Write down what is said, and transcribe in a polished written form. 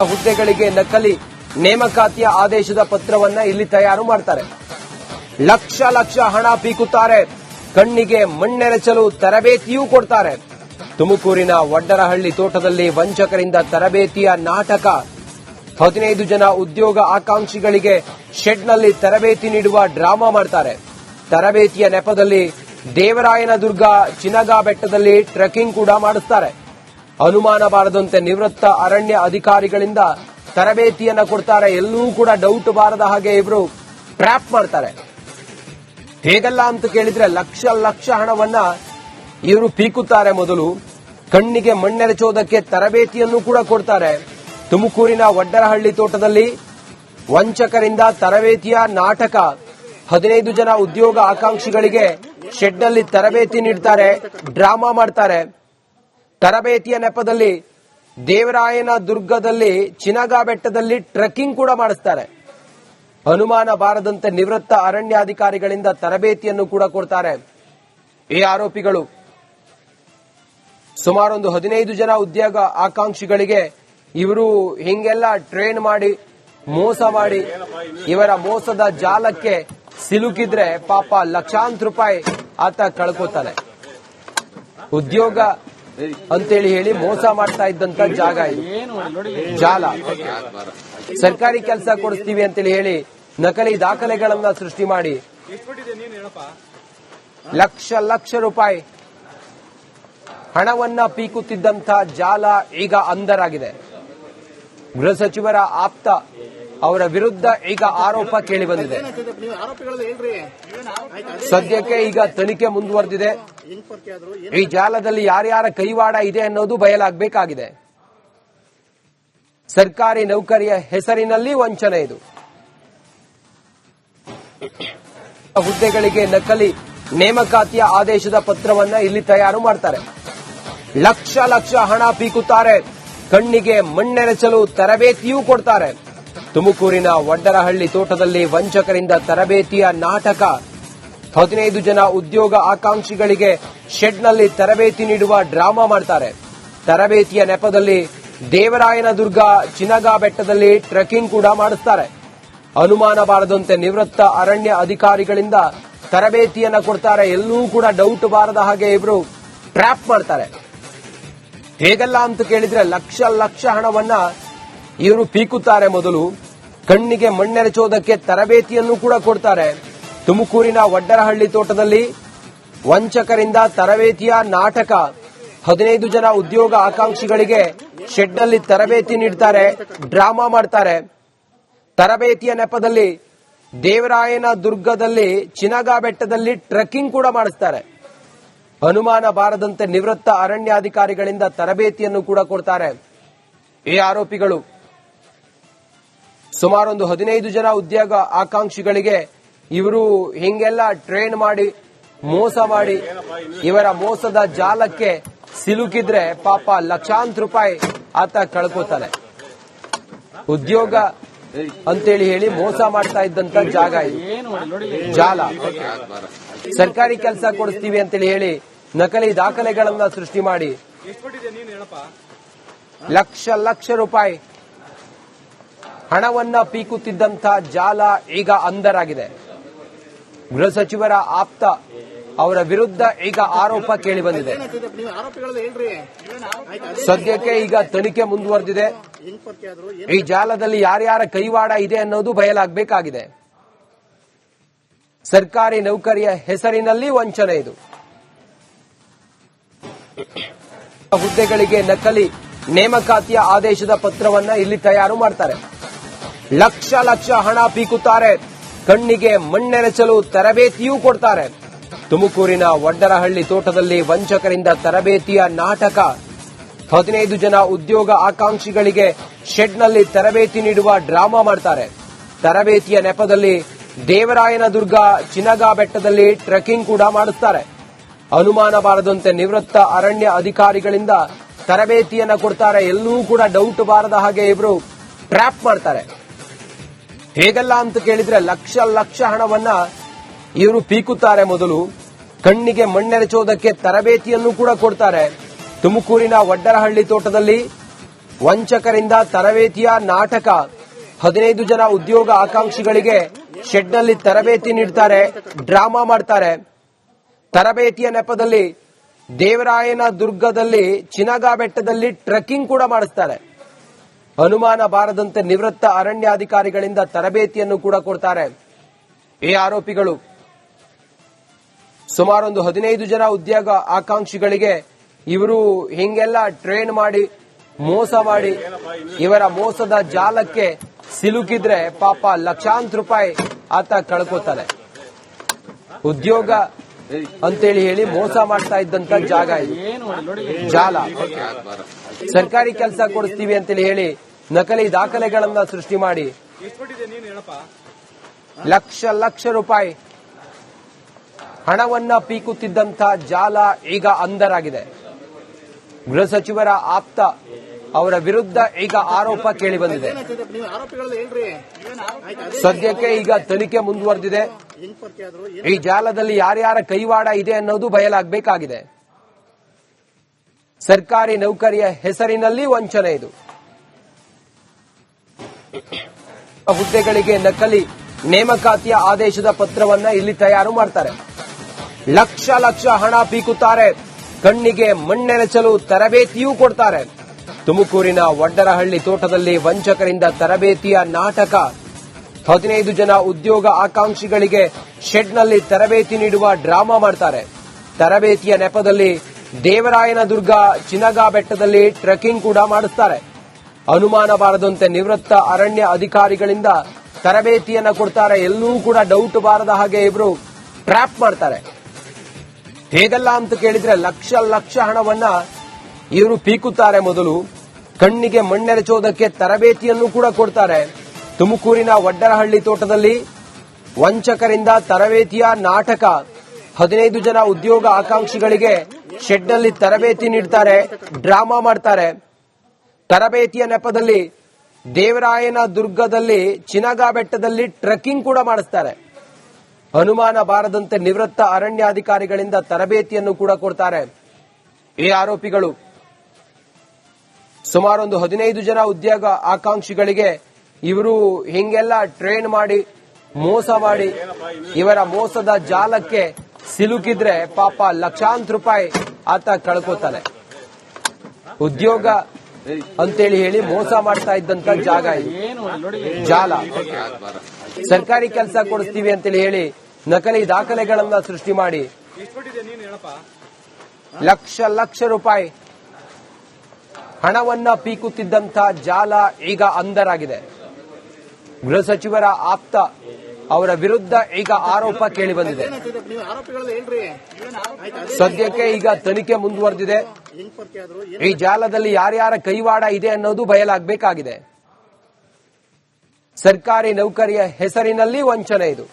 ಹುದ್ದೆಗಳಿಗೆ ನಕಲಿ ನೇಮಕಾತಿಯ ಆದೇಶದ ಪತ್ರವನ್ನ ಇಲ್ಲಿ ತಯಾರು ಮಾಡ್ತಾರೆ. ಲಕ್ಷ ಲಕ್ಷ ಹಣ ಪೀಕುತ್ತಾರೆ. ಕಣ್ಣಿಗೆ ಮಣ್ಣೆರಚಲು ತರಬೇತಿಯೂ ಕೊಡ್ತಾರೆ. ತುಮಕೂರಿನ ವಡ್ಡರಹಳ್ಳಿ ತೋಟದಲ್ಲಿ ವಂಚಕರಿಂದ ತರಬೇತಿಯ ನಾಟಕ. 15 ಜನ ಉದ್ಯೋಗ ಆಕಾಂಕ್ಷಿಗಳಿಗೆ ಶೆಡ್ನಲ್ಲಿ ತರಬೇತಿ ನೀಡುವ ಡ್ರಾಮಾ ಮಾಡ್ತಾರೆ. ತರಬೇತಿಯ ನೆಪದಲ್ಲಿ ದೇವರಾಯನದುರ್ಗ ಚಿನಗಾ ಬೆಟ್ಟದಲ್ಲಿ ಟ್ರೆಕ್ಕಿಂಗ್ ಕೂಡ ಮಾಡಿಸ್ತಾರೆ. ಅನುಮಾನ ಬಾರದಂತೆ ನಿವೃತ್ತ ಅರಣ್ಯ ಅಧಿಕಾರಿಗಳಿಂದ ತರಬೇತಿಯನ್ನ ಕೊಡ್ತಾರೆ. ಎಲ್ಲೂ ಕೂಡ ಡೌಟ್ ಬಾರದ ಹಾಗೆ ಇವರು ಟ್ರ್ಯಾಪ್ ಮಾಡ್ತಾರೆ. ಹೇಗಲ್ಲ ಅಂತ ಕೇಳಿದ್ರೆ ಲಕ್ಷ ಲಕ್ಷ ಹಣವನ್ನ ಇವರು ಪೀಕುತ್ತಾರೆ. ಮೊದಲು ಕಣ್ಣಿಗೆ ಮಣ್ಣೆರಚೋದಕ್ಕೆ ತರಬೇತಿಯನ್ನು ಕೂಡ ಕೊಡ್ತಾರೆ. ತುಮಕೂರಿನ ವಡ್ಡರಹಳ್ಳಿ ತೋಟದಲ್ಲಿ ವಂಚಕರಿಂದ ತರಬೇತಿಯ ನಾಟಕ. 15 ಜನ ಉದ್ಯೋಗ ಆಕಾಂಕ್ಷಿಗಳಿಗೆ ಶೆಡ್ನಲ್ಲಿ ತರಬೇತಿ ನೀಡ್ತಾರೆ, ಡ್ರಾಮಾ ಮಾಡ್ತಾರೆ. ತರಬೇತಿಯ ನೆಪದಲ್ಲಿ ದೇವರಾಯನದುರ್ಗದಲ್ಲಿ ಚಿನಗಾ ಬೆಟ್ಟದಲ್ಲಿ ಟ್ರೆಕ್ಕಿಂಗ್ ಕೂಡ ಮಾಡಿಸ್ತಾರೆ. ಅನುಮಾನ ಬಾರದಂತೆ ನಿವೃತ್ತ ಅರಣ್ಯಾಧಿಕಾರಿಗಳಿಂದ ತರಬೇತಿಯನ್ನು ಕೂಡ ಕೊಡ್ತಾರೆ. ಈ ಆರೋಪಿಗಳು ಸುಮಾರೊಂದು 15 ಜನ ಉದ್ಯೋಗ ಆಕಾಂಕ್ಷಿಗಳಿಗೆ ಇವರು ಹಿಂಗೆಲ್ಲ ಟ್ರೈನ್ ಮಾಡಿ ಮೋಸ ಮಾಡಿ ಇವರ ಮೋಸದ ಜಾಲಕ್ಕೆ ಸಿಲುಕಿದ್ರೆ ಪಾಪ ಲಕ್ಷಾಂತರ ರೂಪಾಯಿ ಆತ ಕಳ್ಕೋತಾನೆ. ಉದ್ಯೋಗ ಅಂತೇಳಿ ಹೇಳಿ ಮೋಸ ಮಾಡ್ತಾ ಇದ್ದಂತ ಜಾಗ ಇದು, ಜಾಲ. ಸರ್ಕಾರಿ ಕೆಲಸ ಕೊಡಿಸ್ತೀವಿ ಅಂತೇಳಿ ಹೇಳಿ ನಕಲಿ ದಾಖಲೆಗಳನ್ನ ಸೃಷ್ಟಿ ಮಾಡಿ ಲಕ್ಷ ಲಕ್ಷ ರೂಪಾಯಿ ಹಣವನ್ನ ಪೀಕುತ್ತಿದ್ದಂತ ಜಾಲ ಈಗ ಅಂಧರಾಗಿದೆ. ಗೃಹ ಸಚಿವರ ಆಪ್ತ ಅವರ ವಿರುದ್ಧ ಈಗ ಆರೋಪ ಕೇಳಿಬಂದಿದೆ. ಸದ್ಯಕ್ಕೆ ಈಗ ತನಿಖೆ ಮುಂದುವರೆದಿದೆ. ಈ ಜಾಲದಲ್ಲಿ ಯಾರ್ಯಾರ ಕೈವಾಡ ಇದೆ ಅನ್ನೋದು ಬಯಲಾಗಬೇಕಾಗಿದೆ. ಸರ್ಕಾರಿ ನೌಕರಿಯ ಹೆಸರಿನಲ್ಲಿ ವಂಚನೆ ಇದು. ಹುದ್ದೆಗಳಿಗೆ ನಕಲಿ ನೇಮಕಾತಿಯ ಆದೇಶದ ಪತ್ರವನ್ನ ಇಲ್ಲಿ ತಯಾರು ಮಾಡ್ತಾರೆ. ಲಕ್ಷ ಲಕ್ಷ ಹಣ ಪೀಕುತ್ತಾರೆ. ಕಣ್ಣಿಗೆ ಮಣ್ಣೆರಚಲು ತರಬೇತಿಯೂ ಕೊಡ್ತಾರೆ. ತುಮಕೂರಿನ ವಡ್ಡರಹಳ್ಳಿ ತೋಟದಲ್ಲಿ ವಂಚಕರಿಂದ ತರಬೇತಿಯ ನಾಟಕ. 15 ಜನ ಉದ್ಯೋಗ ಆಕಾಂಕ್ಷಿಗಳಿಗೆ ಶೆಡ್ನಲ್ಲಿ ತರಬೇತಿ ನೀಡುವ ಡ್ರಾಮಾ ಮಾಡ್ತಾರೆ. ತರಬೇತಿಯ ನೆಪದಲ್ಲಿ ದೇವರಾಯನದುರ್ಗ ಚಿನಗಾ ಬೆಟ್ಟದಲ್ಲಿ ಟ್ರೆಕ್ಕಿಂಗ್ ಕೂಡ ಮಾಡಿಸ್ತಾರೆ. ಅನುಮಾನ ಬಾರದಂತೆ ನಿವೃತ್ತ ಅರಣ್ಯ ಅಧಿಕಾರಿಗಳಿಂದ ತರಬೇತಿಯನ್ನ ಕೊಡ್ತಾರೆ. ಎಲ್ಲೂ ಕೂಡ ಡೌಟ್ ಬಾರದ ಹಾಗೆ ಇವರು ಟ್ರ್ಯಾಪ್ ಮಾಡ್ತಾರೆ. ಹೇಗಲ್ಲ ಅಂತ ಕೇಳಿದ್ರೆ ಲಕ್ಷ ಲಕ್ಷ ಹಣವನ್ನ ಇವರು ಪೀಕುತ್ತಾರೆ. ಮೊದಲು ಕಣ್ಣಿಗೆ ಮಣ್ಣೆರಚೋದಕ್ಕೆ ತರಬೇತಿಯನ್ನು ಕೂಡ ಕೊಡ್ತಾರೆ. ತುಮಕೂರಿನ ವಡ್ಡರಹಳ್ಳಿ ತೋಟದಲ್ಲಿ ವಂಚಕರಿಂದ ತರಬೇತಿಯ ನಾಟಕ. 15 ಜನ ಉದ್ಯೋಗ ಆಕಾಂಕ್ಷಿಗಳಿಗೆ ಶೆಡ್ನಲ್ಲಿ ತರಬೇತಿ ನೀಡ್ತಾರೆ, ಡ್ರಾಮಾ ಮಾಡ್ತಾರೆ. ತರಬೇತಿಯ ನೆಪದಲ್ಲಿ ದೇವರಾಯನದುರ್ಗದಲ್ಲಿ ಚಿನಗಾ ಬೆಟ್ಟದಲ್ಲಿ ಟ್ರೆಕ್ಕಿಂಗ್ ಕೂಡ ಮಾಡಿಸ್ತಾರೆ. ಅನುಮಾನ ಬಾರದಂತೆ ನಿವೃತ್ತ ಅರಣ್ಯಾಧಿಕಾರಿಗಳಿಂದ ತರಬೇತಿಯನ್ನು ಕೂಡ ಕೊಡ್ತಾರೆ. ಈ ಆರೋಪಿಗಳು ಸುಮಾರೊಂದು 15 ಜನ ಉದ್ಯೋಗ ಆಕಾಂಕ್ಷಿಗಳಿಗೆ ಇವರು ಹಿಂಗೆಲ್ಲ ಟ್ರೈನ್ ಮಾಡಿ ಮೋಸ ಮಾಡಿ ಇವರ ಮೋಸದ ಜಾಲಕ್ಕೆ ಸಿಲುಕಿದ್ರೆ ಪಾಪ ಲಕ್ಷಾಂತರ ರೂಪಾಯಿ ಆತ ಕಳ್ಕೋತಾನೆ. ಉದ್ಯೋಗ ಅಂತೇಳಿ ಹೇಳಿ ಮೋಸ ಮಾಡ್ತಾ ಇದ್ದಂತ ಜಾಗ ಇದು, ಜಾಲ. ಸರ್ಕಾರಿ ಕೆಲಸ ಕೊಡಿಸ್ತೀವಿ ಅಂತೇಳಿ ಹೇಳಿ ನಕಲಿ ದಾಖಲೆಗಳನ್ನ ಸೃಷ್ಟಿ ಮಾಡಿ ಲಕ್ಷ ಲಕ್ಷ ರೂಪಾಯಿ ಹಣವನ್ನ ಪೀಕುತ್ತಿದ್ದಂತ ಜಾಲ ಈಗ ಅಂಧರಾಗಿದೆ. ಗೃಹ ಸಚಿವರ ಆಪ್ತ ಅವರ ವಿರುದ್ಧ ಈಗ ಆರೋಪ ಕೇಳಿಬಂದಿದೆ. ಸದ್ಯಕ್ಕೆ ಈಗ ತನಿಖೆ ಮುಂದುವರೆದಿದೆ. ಈ ಜಾಲದಲ್ಲಿ ಯಾರ್ಯಾರ ಕೈವಾಡ ಇದೆ ಅನ್ನೋದು ಬಯಲಾಗಬೇಕಾಗಿದೆ. ಸರ್ಕಾರಿ ನೌಕರಿಯ ಹೆಸರಿನಲ್ಲಿ ವಂಚನೆ ಇದು. ಹುದ್ದೆಗಳಿಗೆ ನಕಲಿ ನೇಮಕಾತಿಯ ಆದೇಶದ ಪತ್ರವನ್ನ ಇಲ್ಲಿ ತಯಾರು ಮಾಡ್ತಾರೆ. ಲಕ್ಷ ಲಕ್ಷ ಹಣ ಪೀಕುತ್ತಾರೆ. ಕಣ್ಣಿಗೆ ಮಣ್ಣೆರಚಲು ತರಬೇತಿಯೂ ಕೊಡ್ತಾರೆ. ತುಮಕೂರಿನ ವಡ್ಡರಹಳ್ಳಿ ತೋಟದಲ್ಲಿ ವಂಚಕರಿಂದ ತರಬೇತಿಯ ನಾಟಕ. 15 ಜನ ಉದ್ಯೋಗ ಆಕಾಂಕ್ಷಿಗಳಿಗೆ ಶೆಡ್ನಲ್ಲಿ ತರಬೇತಿ ನೀಡುವ ಡ್ರಾಮಾ ಮಾಡ್ತಾರೆ. ತರಬೇತಿಯ ನೆಪದಲ್ಲಿ ದೇವರಾಯನದುರ್ಗ ಚಿನಗಾ ಬೆಟ್ಟದಲ್ಲಿ ಟ್ರೆಕ್ಕಿಂಗ್ ಕೂಡ ಮಾಡಿಸ್ತಾರೆ. ಅನುಮಾನ ಬಾರದಂತೆ ನಿವೃತ್ತ ಅರಣ್ಯ ಅಧಿಕಾರಿಗಳಿಂದ ತರಬೇತಿಯನ್ನ ಕೊಡ್ತಾರೆ. ಎಲ್ಲೂ ಕೂಡ ಡೌಟ್ ಬಾರದ ಹಾಗೆ ಇವರು ಟ್ರ್ಯಾಪ್ ಮಾಡ್ತಾರೆ. ಹೇಗಲ್ಲ ಅಂತ ಕೇಳಿದ್ರೆ ಲಕ್ಷ ಲಕ್ಷ ಹಣವನ್ನ ಇವರು ಪೀಕುತ್ತಾರೆ. ಮೊದಲು ಕಣ್ಣಿಗೆ ಮಣ್ಣೆರಚೋದಕ್ಕೆ ತರಬೇತಿಯನ್ನು ಕೂಡ ಕೊಡ್ತಾರೆ. ತುಮಕೂರಿನ ವಡ್ಡರಹಳ್ಳಿ ತೋಟದಲ್ಲಿ ವಂಚಕರಿಂದ ತರಬೇತಿಯ ನಾಟಕ. 15 ಜನ ಉದ್ಯೋಗ ಆಕಾಂಕ್ಷಿಗಳಿಗೆ ಶೆಡ್ನಲ್ಲಿ ತರಬೇತಿ ನೀಡ್ತಾರೆ, ಡ್ರಾಮಾ ಮಾಡ್ತಾರೆ. ತರಬೇತಿಯ ನೆಪದಲ್ಲಿ ದೇವರಾಯನ ದುರ್ಗದಲ್ಲಿ ಚಿನಗಾ ಬೆಟ್ಟದಲ್ಲಿ ಟ್ರೆಕ್ಕಿಂಗ್ ಕೂಡ ಮಾಡಿಸ್ತಾರೆ. ಅನುಮಾನ ಬಾರದಂತೆ ನಿವೃತ್ತ ಅರಣ್ಯಾಧಿಕಾರಿಗಳಿಂದ ತರಬೇತಿಯನ್ನು ಕೂಡ ಕೊಡ್ತಾರೆ ಈ ಆರೋಪಿಗಳು. ಸುಮಾರೊಂದು 15 ಜನ ಉದ್ಯೋಗ ಆಕಾಂಕ್ಷಿಗಳಿಗೆ ಇವರು ಹಿಂಗೆಲ್ಲ ಟ್ರೈನ್ ಮಾಡಿ ಮೋಸ ಮಾಡಿ ಇವರ ಮೋಸದ ಜಾಲಕ್ಕೆ ಸಿಲುಕಿದ್ರೆ ಪಾಪ ಲಕ್ಷಾಂತರ ರೂಪಾಯಿ ಆತ ಕಳ್ಕೋತಾನೆ. ಉದ್ಯೋಗ ಅಂತೇಳಿ ಹೇಳಿ ಮೋಸ ಮಾಡ್ತಾ ಇದ್ದಂತ ಜಾಗ ಇದು, ಜಾಲ. ಸರ್ಕಾರಿ ಕೆಲಸ ಕೊಡಿಸ್ತೀವಿ ಅಂತೇಳಿ ಹೇಳಿ ನಕಲಿ ದಾಖಲೆಗಳನ್ನ ಸೃಷ್ಟಿ ಮಾಡಿ ಲಕ್ಷ ರೂಪಾಯಿ ಹಣವನ್ನ ಪೀಕುತ್ತಿದ್ದಂತ ಜಾಲ ಈಗ ಅಂಧರಾಗಿದೆ. ಗೃಹ ಸಚಿವರ ಆಪ್ತ ಅವರ ವಿರುದ್ಧ ಈಗ ಆರೋಪ ಕೇಳಿ ಬಂದಿದೆ. ಸದ್ಯಕ್ಕೆ ಈಗ ತನಿಖೆ ಮುಂದುವರೆದಿದೆ. ಈ ಜಾಲದಲ್ಲಿ ಯಾರ್ಯಾರ ಕೈವಾಡ ಇದೆ ಅನ್ನೋದು ಬಯಲಾಗಬೇಕಾಗಿದೆ. ಸರ್ಕಾರಿ ನೌಕರಿಯ ಹೆಸರಿನಲ್ಲಿ ವಂಚನೆ ಇದು. ಹುದ್ದೆಗಳಿಗೆ ನಕಲಿ ನೇಮಕಾತಿಯ ಆದೇಶದ ಪತ್ರವನ್ನ ಇಲ್ಲಿ ತಯಾರು ಮಾಡ್ತಾರೆ. ಲಕ್ಷ ಹಣ ಪೀಕುತ್ತಾರೆ. ಕಣ್ಣಿಗೆ ಮಣ್ಣೆರಚಲು ತರಬೇತಿಯೂ ಕೊಡ್ತಾರೆ. ತುಮಕೂರಿನ ವಡ್ಡರಹಳ್ಳಿ ತೋಟದಲ್ಲಿ ವಂಚಕರಿಂದ ತರಬೇತಿಯ ನಾಟಕ. 15 ಜನ ಉದ್ಯೋಗ ಆಕಾಂಕ್ಷಿಗಳಿಗೆ ಶೆಡ್ನಲ್ಲಿ ತರಬೇತಿ ನೀಡುವ ಡ್ರಾಮಾ ಮಾಡ್ತಾರೆ. ತರಬೇತಿಯ ನೆಪದಲ್ಲಿ ದೇವರಾಯನ ದುರ್ಗ ಚಿನಗಾ ಬೆಟ್ಟದಲ್ಲಿ ಟ್ರೆಕ್ಕಿಂಗ್ ಕೂಡ ಮಾಡಿಸ್ತಾರೆ. ಅನುಮಾನ ಬಾರದಂತೆ ನಿವೃತ್ತ ಅರಣ್ಯ ಅಧಿಕಾರಿಗಳಿಂದ ತರಬೇತಿಯನ್ನ ಕೊಡ್ತಾರೆ. ಎಲ್ಲೂ ಕೂಡ ಡೌಟ್ ಬಾರದ ಹಾಗೆ ಇವರು ಟ್ರ್ಯಾಪ್ ಮಾಡ್ತಾರೆ. ಹೇಗಲ್ಲ ಅಂತ ಕೇಳಿದ್ರೆ ಲಕ್ಷ ಹಣವನ್ನ ಇವರು ಪೀಕುತ್ತಾರೆ. ಮೊದಲು ಕಣ್ಣಿಗೆ ಮಣ್ಣೆರಚೋದಕ್ಕೆ ತರಬೇತಿಯನ್ನು ಕೂಡ ಕೊಡ್ತಾರೆ. ತುಮಕೂರಿನ ವಡ್ಡರಹಳ್ಳಿ ತೋಟದಲ್ಲಿ ವಂಚಕರಿಂದ ತರಬೇತಿಯ ನಾಟಕ. 15 ಜನ ಉದ್ಯೋಗ ಆಕಾಂಕ್ಷಿಗಳಿಗೆ ಶೆಡ್ನಲ್ಲಿ ತರಬೇತಿ ನೀಡ್ತಾರೆ, ಡ್ರಾಮಾ ಮಾಡ್ತಾರೆ. ತರಬೇತಿಯ ನೆಪದಲ್ಲಿ ದೇವರಾಯನ ದುರ್ಗದಲ್ಲಿ ಚಿನಗಾ ಬೆಟ್ಟದಲ್ಲಿ ಟ್ರೆಕ್ಕಿಂಗ್ ಕೂಡ ಮಾಡಿಸ್ತಾರೆ. ಅನುಮಾನ ಬಾರದಂತೆ ನಿವೃತ್ತ ಅರಣ್ಯಾಧಿಕಾರಿಗಳಿಂದ ತರಬೇತಿಯನ್ನು ಕೂಡ ಕೊಡ್ತಾರೆ ಈ ಆರೋಪಿಗಳು. ಸುಮಾರೊಂದು 15 ಜನ ಉದ್ಯೋಗ ಆಕಾಂಕ್ಷಿಗಳಿಗೆ ಇವರು ಹಿಂಗೆಲ್ಲ ಟ್ರೈನ್ ಮಾಡಿ ಮೋಸ ಮಾಡಿ ಇವರ ಮೋಸದ ಜಾಲಕ್ಕೆ ಸಿಲುಕಿದ್ರೆ ಪಾಪ ಲಕ್ಷಾಂತರ ರೂಪಾಯಿ ಆತ ಕಳ್ಕೋತಾನೆ. ಉದ್ಯೋಗ ಅಂತೇಳಿ ಹೇಳಿ ಮೋಸ ಮಾಡ್ತಾ ಇದ್ದಂತ ಜಾಗ ಇದು, ಜಾಲ. ಸರ್ಕಾರಿ ಕೆಲಸ ಕೊಡಿಸ್ತೀವಿ ಅಂತೇಳಿ ಹೇಳಿ ನಕಲಿ ದಾಖಲೆಗಳನ್ನ ಸೃಷ್ಟಿ ಮಾಡಿ ಲಕ್ಷ ರೂಪಾಯಿ ಹಣವನ್ನ ಪೀಕುತ್ತಿದ್ದಂತ ಜಾಲ ಈಗ ಅಂಧರಾಗಿದೆ. ಗೃಹ ಸಚಿವರ ಆಪ್ತ ಅವರ ವಿರುದ್ಧ ಈಗ ಆರೋಪ ಕೇಳಿ ಬಂದಿದೆ. ಸದ್ಯಕ್ಕೆ ಈಗ ತನಿಖೆ ಮುಂದುವರೆದಿದೆ. ಈ ಜಾಲದಲ್ಲಿ ಯಾರ್ಯಾರ ಕೈವಾಡ ಇದೆ ಅನ್ನೋದು ಬಯಲಾಗಬೇಕಾಗಿದೆ. ಸರ್ಕಾರಿ ನೌಕರಿಯ ಹೆಸರಿನಲ್ಲಿ ವಂಚನೆ ಇದು.